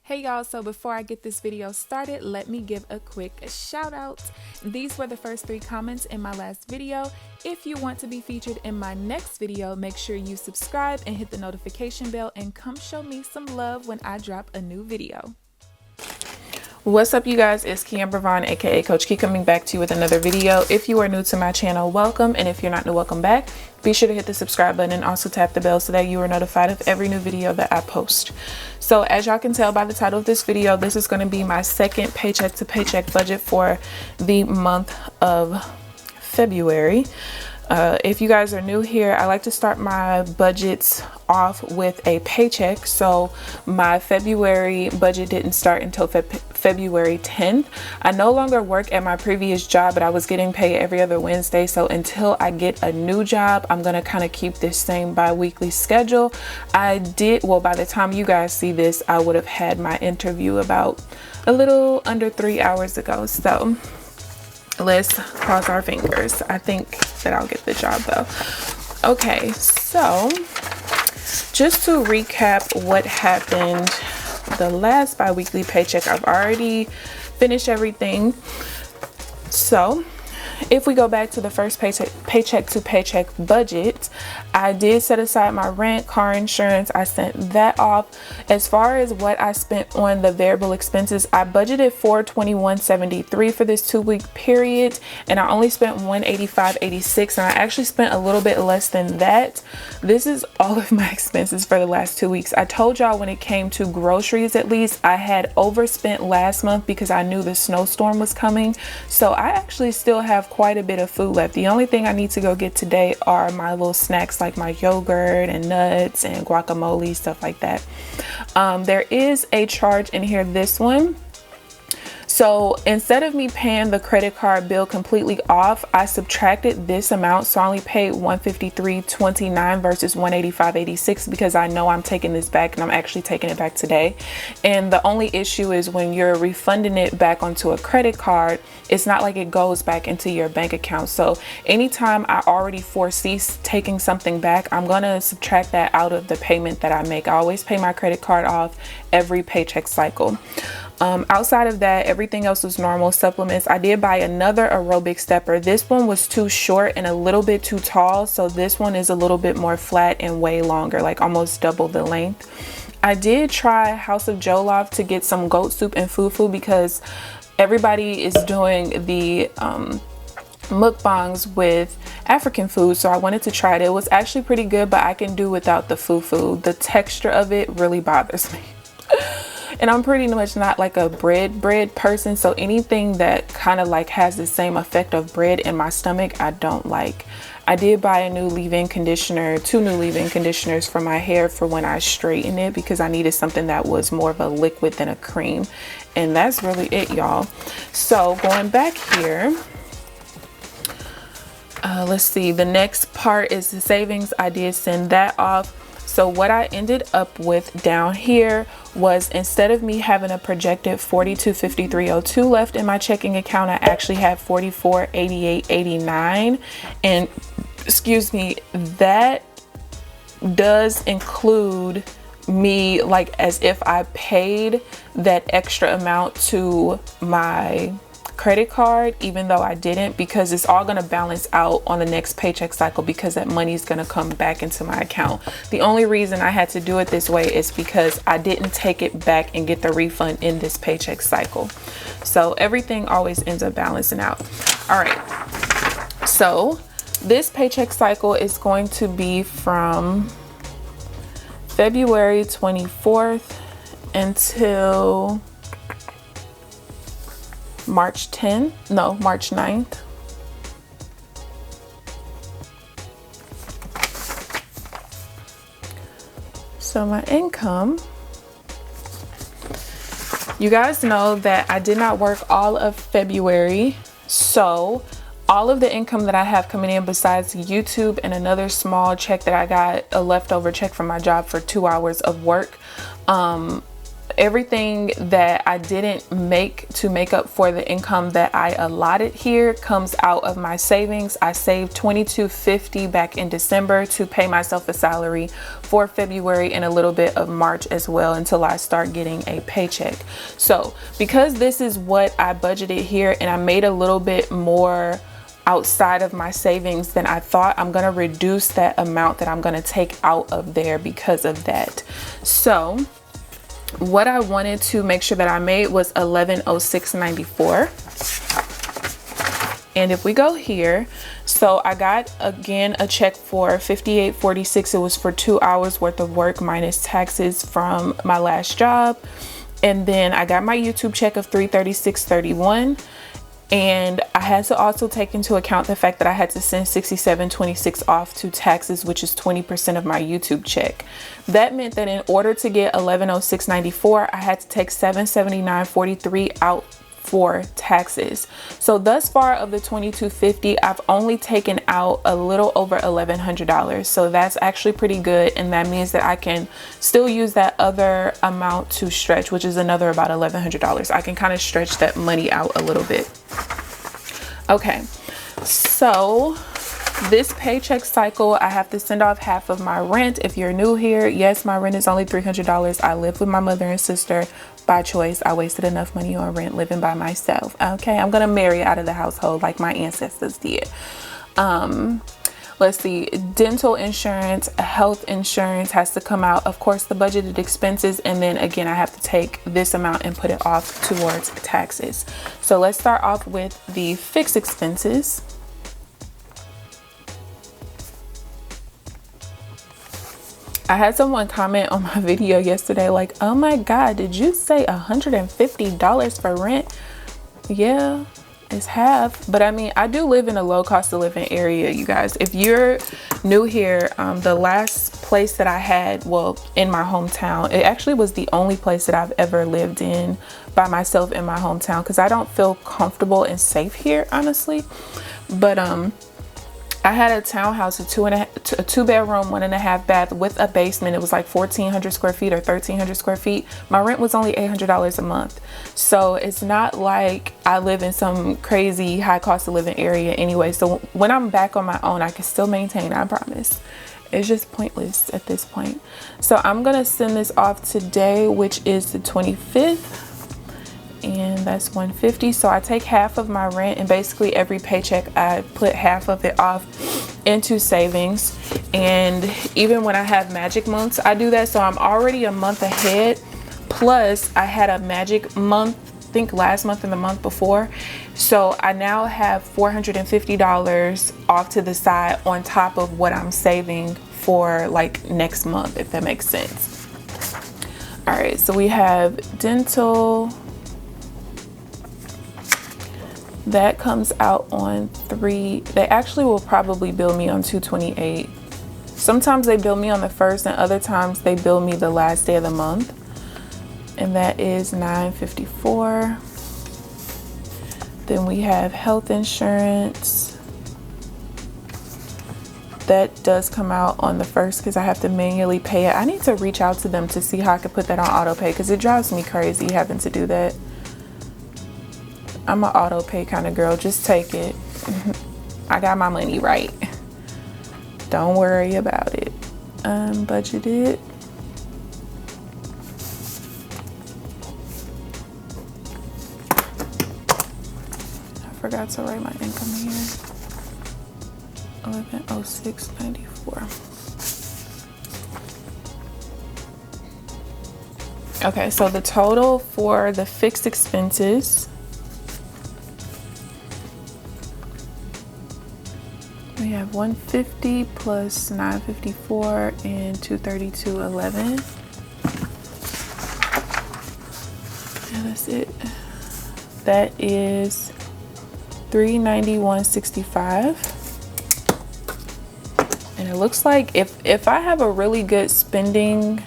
Hey y'all, so before I get this video started, let me give a quick shout out. These were the first 3 comments in my last video. If you want to be featured in my next video, make sure you subscribe and hit the notification bell and come show me some love when I drop a new video. What's up you guys, it's KeAmber Vaughn aka Coach Key coming back to you with another video. If you are new to my channel, welcome, and if you're not new, welcome back. Be sure to hit the subscribe button and also tap the bell so that you are notified of every new video that I post. So as y'all can tell by the title of this video, this is going to be my second paycheck to paycheck budget for the month of February. If you guys are new here, I like to start my budgets off with a paycheck. So my February budget didn't start until February 10th. I no longer work at my previous job, but I was getting paid every other Wednesday. So until I get a new job, I'm going to kind of keep this same bi-weekly schedule. By the time you guys see this, I would have had my interview about a little under 3 hours ago. So let's cross our fingers. I think that I'll get the job though. Okay, so just to recap what happened the last bi-weekly paycheck, I've already finished everything. So if we go back to the first paycheck to paycheck budget, I did set aside my rent, car insurance. I sent that off. As far as what I spent on the variable expenses, I budgeted $421.73 for this 2-week period, and I only spent $185.86, and I actually spent a little bit less than that. This is all of my expenses for the last 2 weeks. I told y'all when it came to groceries, at least I had overspent last month because I knew the snowstorm was coming. So I actually still have quite a bit of food left. The only thing I need to go get today are my little snacks like my yogurt and nuts and guacamole, stuff like that. There is a charge in here, this one. So instead of me paying the credit card bill completely off, I subtracted this amount. So I only paid $153.29 versus $185.86 because I know I'm taking this back, and I'm actually taking it back today. And the only issue is when you're refunding it back onto a credit card, it's not like it goes back into your bank account. So anytime I already foresee taking something back, I'm gonna subtract that out of the payment that I make. I always pay my credit card off every paycheck cycle. Outside of that, everything else was normal. Supplements, I did buy another aerobic stepper. This one was too short and a little bit too tall, so this one is a little bit more flat and way longer, like almost double the length. I did try House of Jollof to get some goat soup and fufu because everybody is doing the mukbangs with African food, so I wanted to try it. It was actually pretty good, but I can do without the fufu. The texture of it really bothers me. And I'm pretty much not like a bread person, so anything that kind of like has the same effect of bread in my stomach, I don't like. I did buy a new leave-in conditioner, 2 new leave-in conditioners for my hair for when I straighten it, because I needed something that was more of a liquid than a cream. And that's really it, y'all. So going back here, let's see, the next part is the savings. I did send that off. So what I ended up with down here was, instead of me having a projected $42.5302 left in my checking account, I actually have $44.8889. And excuse me, that does include me, like, as if I paid that extra amount to my credit card, even though I didn't, because it's all going to balance out on the next paycheck cycle because that money is going to come back into my account. The only reason I had to do it this way is because I didn't take it back and get the refund in this paycheck cycle. So everything always ends up balancing out. All right, so this paycheck cycle is going to be from February 24th until March 9th. So my income, you guys know that I did not work all of February, so all of the income that I have coming in besides YouTube and another small check that I got, a leftover check from my job for 2 hours of work, everything that I didn't make to make up for the income that I allotted here comes out of my savings. I saved $22.50 back in December to pay myself a salary for February and a little bit of March as well until I start getting a paycheck. So because this is what I budgeted here and I made a little bit more outside of my savings than I thought, I'm gonna reduce that amount that I'm gonna take out of there because of that. So what I wanted to make sure that I made was $1106.94. And if we go here, so I got again a check for $58.46. It was for 2 hours worth of work minus taxes from my last job. And then I got my YouTube check of $336.31. And I had to also take into account the fact that I had to send $67.26 off to taxes, which is 20% of my YouTube check. That meant that in order to get $1106.94, I had to take $779.43 out for taxes. So thus far of the $22.50, I've only taken out a little over $1,100. So that's actually pretty good, and that means that I can still use that other amount to stretch, which is another about $1,100. I can kind of stretch that money out a little bit. Okay, so this paycheck cycle, I have to send off half of my rent. If you're new here, yes, my rent is only $300. I live with my mother and sister by choice. I wasted enough money on rent living by myself. Okay, I'm gonna marry out of the household like my ancestors did. Let's see, dental insurance, health insurance has to come out, of course the budgeted expenses, and then again I have to take this amount and put it off towards taxes. So let's start off with the fixed expenses. I had someone comment on my video yesterday like, oh my god, did you say $150 for rent? Yeah, it's half, but I mean, I do live in a low cost of living area, you guys. If you're new here, the last place that I had, well, in my hometown, it actually was the only place that I've ever lived in by myself in my hometown, because I don't feel comfortable and safe here, honestly. But I had a townhouse, a 2-bedroom, 1.5 bath with a basement. It was like 1,400 square feet or 1,300 square feet. My rent was only $800 a month. So it's not like I live in some crazy high cost of living area anyway. So when I'm back on my own, I can still maintain, I promise. It's just pointless at this point. So I'm gonna send this off today, which is the 25th. And that's $150. So I take half of my rent, and basically every paycheck I put half of it off into savings. And even when I have magic months, I do that. So I'm already a month ahead. Plus I had a magic month, I think last month and the month before. So I now have $450 off to the side on top of what I'm saving for like next month, if that makes sense. All right, so we have dental. That comes out on 3. They actually will probably bill me on 2/28. Sometimes they bill me on the 1st, and other times they bill me the last day of the month. And that is $954. Then we have health insurance. That does come out on the 1st because I have to manually pay it. I need to reach out to them to see how I can put that on auto pay, because it drives me crazy having to do that. I'm an auto pay kind of girl. Just take it. I got my money right. Don't worry about it. Budgeted. I forgot to write my income here. $1106.94. Okay, so the total for the fixed expenses, we have $150 plus $954 and $232.11. And that's it. That is $391.65. And it looks like if I have a really good spending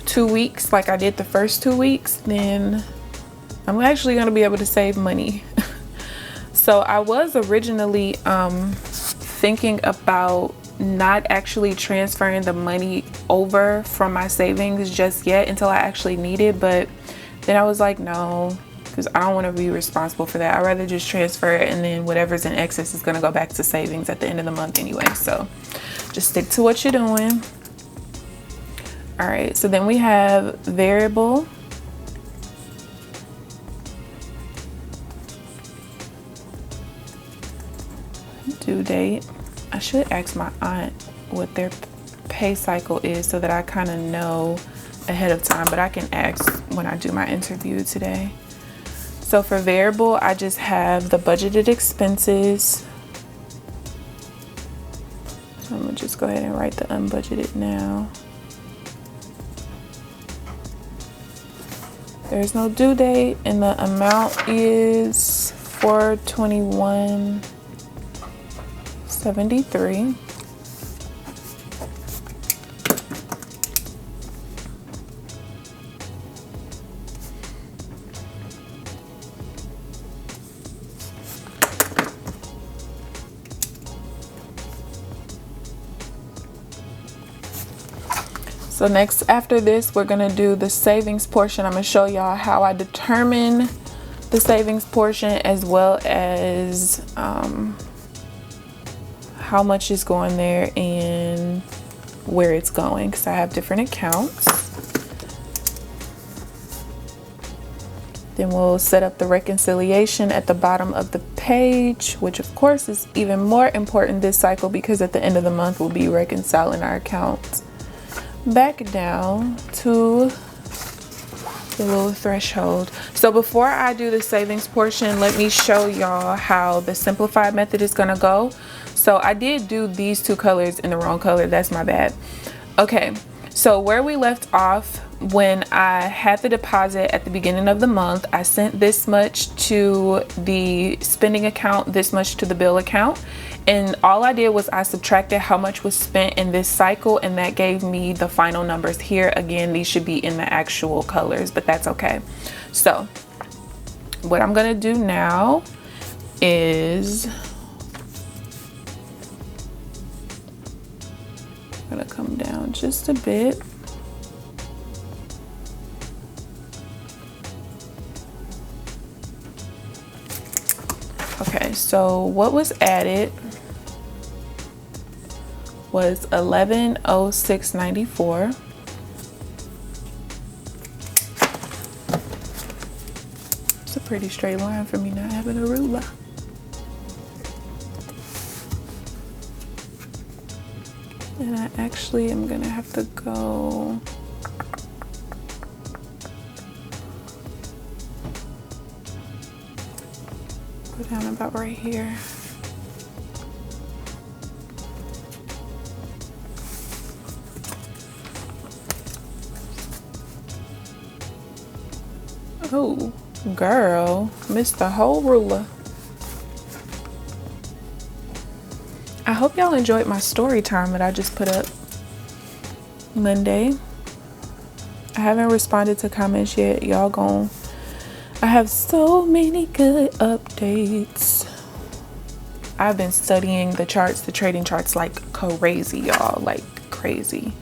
2 weeks, like I did the first 2 weeks, then I'm actually going to be able to save money. So I was originally thinking about not actually transferring the money over from my savings just yet until I actually need it. But then I was like, no, because I don't want to be responsible for that. I'd rather just transfer it, and then whatever's in excess is going to go back to savings at the end of the month anyway. So just stick to what you're doing. All right, so then we have variable. Due date. I should ask my aunt what their pay cycle is so that I kind of know ahead of time, but I can ask when I do my interview today. So for variable, I just have the budgeted expenses. So I'm gonna just go ahead and write the unbudgeted now. There's no due date, and the amount is $421.73. So next, after this, we're gonna do the savings portion. I'm gonna show y'all how I determine the savings portion, as well as how much is going there and where it's going, because I have different accounts. Then we'll set up the reconciliation at the bottom of the page, which of course is even more important this cycle, because at the end of the month we'll be reconciling our accounts back down to the little threshold. So before I do the savings portion, let me show y'all how the simplified method is gonna go. So I did do these two colors in the wrong color, that's my bad. Okay, so where we left off, when I had the deposit at the beginning of the month, I sent this much to the spending account, this much to the bill account, and all I did was I subtracted how much was spent in this cycle, and that gave me the final numbers here. Again, these should be in the actual colors, but that's okay. So what I'm gonna do now is I'm gonna come down just a bit. Okay, so what was added was $1106.94. It's a pretty straight line for me not having a ruler. And I actually am gonna have to go down about right here. Oh, girl, missed the whole ruler. I hope y'all enjoyed my story time that I just put up Monday. I haven't responded to comments yet. Y'all gon' I have so many good updates. I've been studying the charts, the trading charts, like crazy, y'all, like crazy.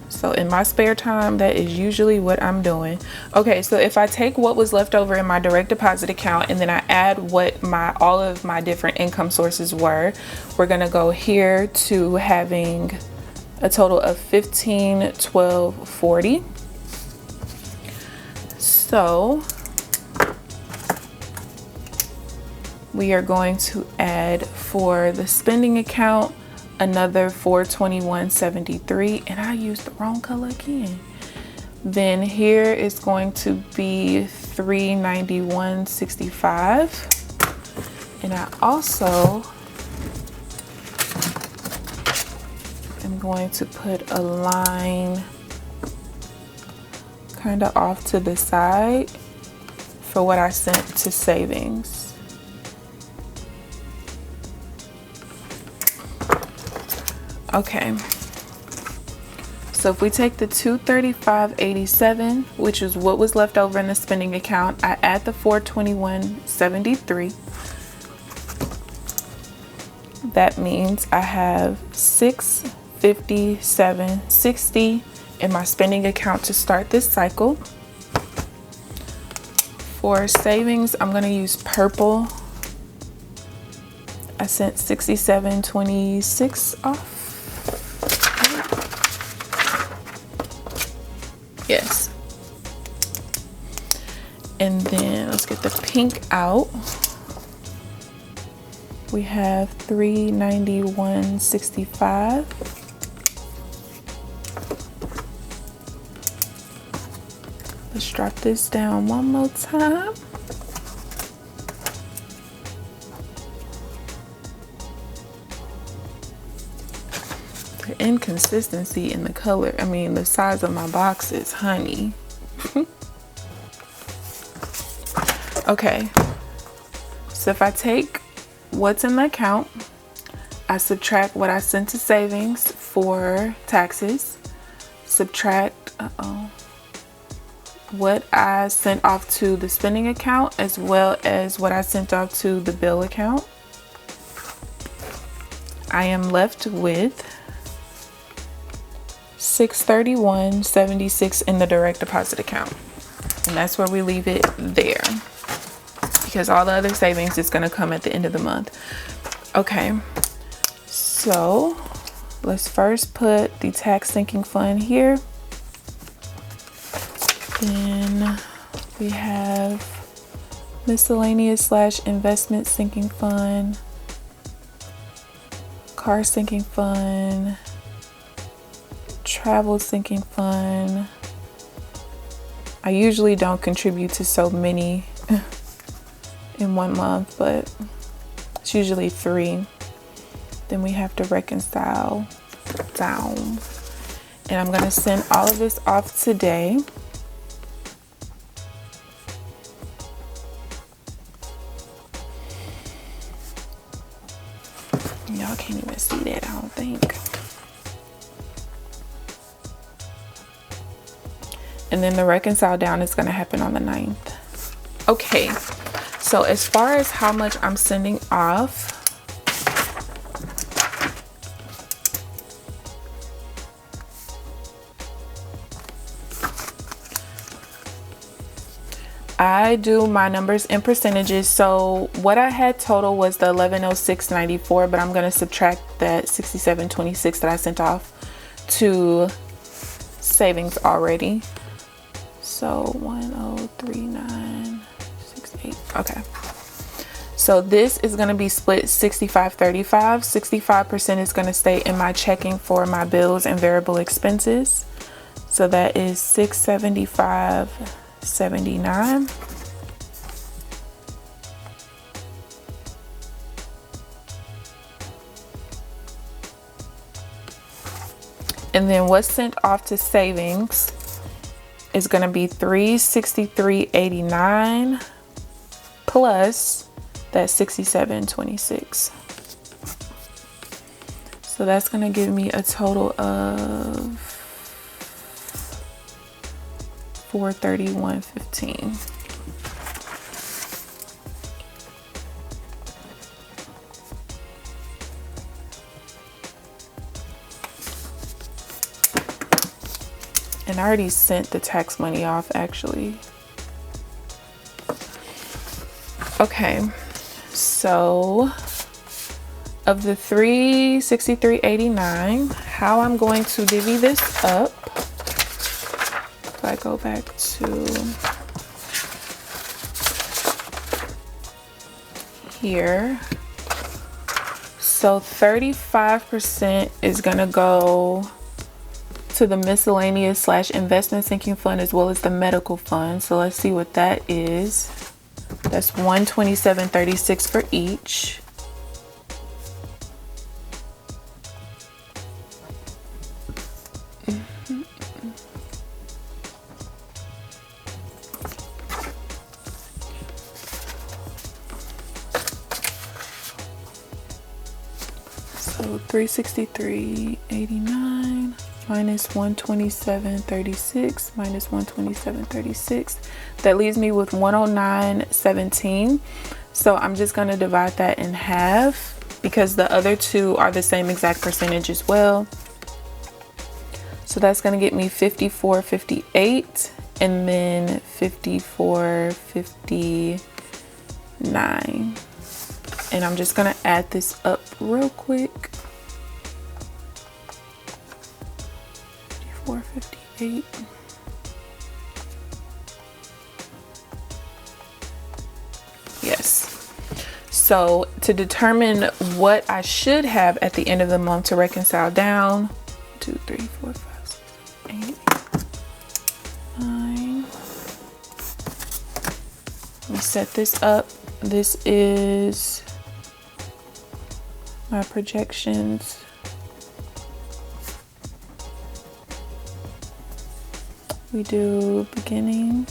So in my spare time, that is usually what I'm doing. Okay, so if I take what was left over in my direct deposit account and then I add what all of my different income sources were, we're gonna go here to having a total of $15,1240. So we are going to add for the spending account another $421.73, and I used the wrong color again. Then here is going to be $391.65, and I also am going to put a line kind of off to the side for what I sent to savings. Okay, so if we take the $235.87, which is what was left over in the spending account, I add the $421.73. that means I have $657.60 in my spending account to start this cycle. For savings, I'm going to use purple. I sent $67.26 off. Yes. And then let's get the pink out. We have $391.65. Let's drop this down one more time. The inconsistency in the color, I mean the size of my boxes, honey. Okay, so if I take what's in the account, I subtract what I sent to savings for taxes, subtract what I sent off to the spending account, as well as what I sent off to the bill account, I am left with $631.76 in the direct deposit account. And that's where we leave it there, because all the other savings is going to come at the end of the month. Okay, so let's first put the tax sinking fund here. Then we have miscellaneous / investment sinking fund, car sinking fund, travel sinking fund. I usually don't contribute to so many in 1 month, but it's usually 3. Then we have to reconcile down, and I'm gonna send all of this off today. Y'all can't even see that, I don't think. And then the reconcile down is going to happen on the 9th. Okay, so as far as how much I'm sending off, I do my numbers in percentages. So what I had total was the $1106.94, but I'm going to subtract that $67.26 that I sent off to savings already. So 103968. Okay, so this is going to be split 65-35. 65% is going to stay in my checking for my bills and variable expenses, so that is $675.79. And then what's sent off to savings is going to be $363.89 plus that $67.26. So that's going to give me a total of $431.15. And I already sent the tax money off, actually. Okay, so of the $363.89, how I'm going to divvy this up, if I go back to here, so 35% is gonna go to the miscellaneous / investment sinking fund, as well as the medical fund. So let's see what that is. That's $127.36 for each. So $363.89 minus $127.36 minus $127.36. That leaves me with $109.17. So I'm just going to divide that in half, because the other two are the same exact percentage as well. So that's going to get me 54.58 and then 54.59. And I'm just going to add this up real quick. 54.58. Yes. So to determine what I should have at the end of the month to reconcile down, 2, 3, 4, 5, 6, 8, 9. Let me set this up. This is my projections. We do beginning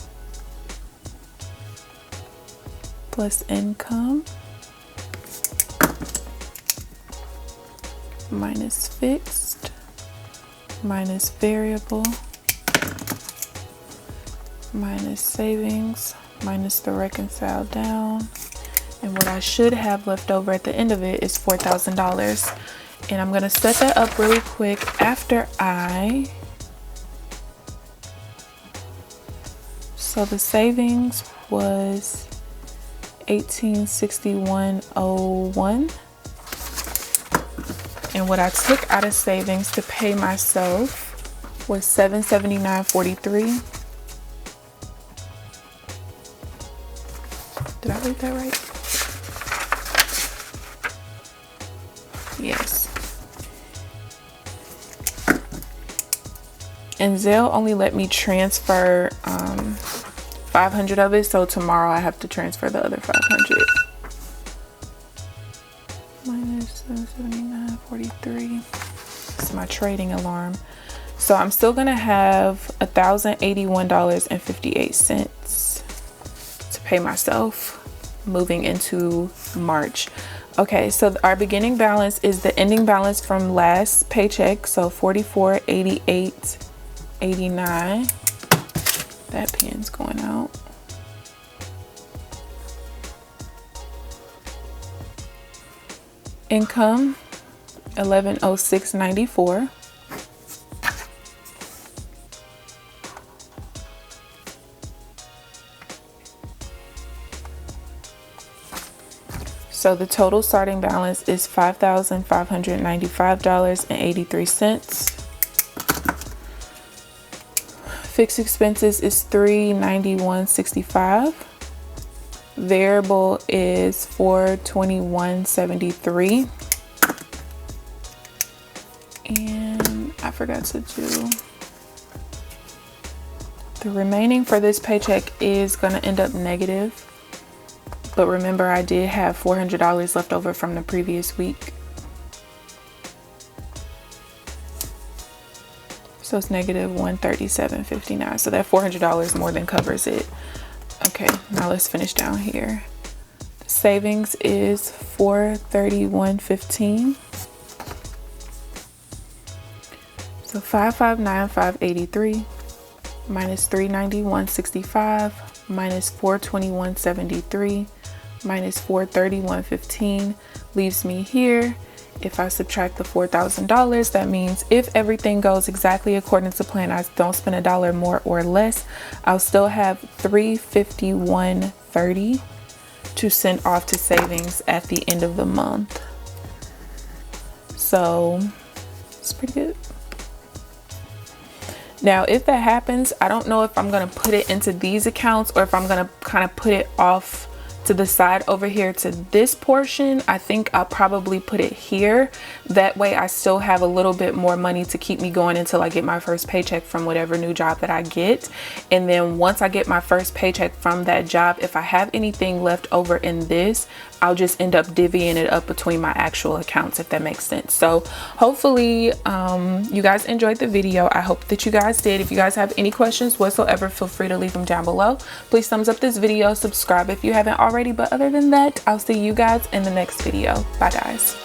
plus income minus fixed minus variable minus savings minus the reconcile down, and what I should have left over at the end of it is $4,000. And I'm gonna set that up really quick after so the savings was 1861.01, and what I took out of savings to pay myself was $779.43. Did I read that right? Yes. And Zelle only let me transfer 500 of it, so tomorrow I have to transfer the other 500. Minus 779.43. It's my trading alarm. So I'm still gonna have $1,081.58 to pay myself moving into March. Okay, so our beginning balance is the ending balance from last paycheck, so $44.88.89. That pen's going out. Income, $1106.94. So the total starting balance is $5,595.83. Fixed expenses is $391.65. Variable is $421.73. And I forgot to do the remaining for this paycheck is going to end up negative. But remember, I did have $400 left over from the previous week. So it's negative $137.59. So that $400 more than covers it. Okay, now let's finish down here. The savings is $431.15. So $5,595.83 minus $391.65 minus $421.73 minus $431.15 leaves me here. If I subtract the $4,000, that means if everything goes exactly according to plan, I don't spend $1 more or less, I'll still have $351.30 to send off to savings at the end of the month. So it's pretty good. Now, if that happens, I don't know if I'm going to put it into these accounts or if I'm going to kind of put it off to the side over here to this portion. I think I'll probably put it here. That way I still have a little bit more money to keep me going until I get my first paycheck from whatever new job that I get. And then once I get my first paycheck from that job, if I have anything left over in this, I'll just end up divvying it up between my actual accounts, if that makes sense. So hopefully you guys enjoyed the video. I hope that you guys did. If you guys have any questions whatsoever, feel free to leave them down below. Please thumbs up this video, subscribe if you haven't already. But other than that, I'll see you guys in the next video. Bye guys.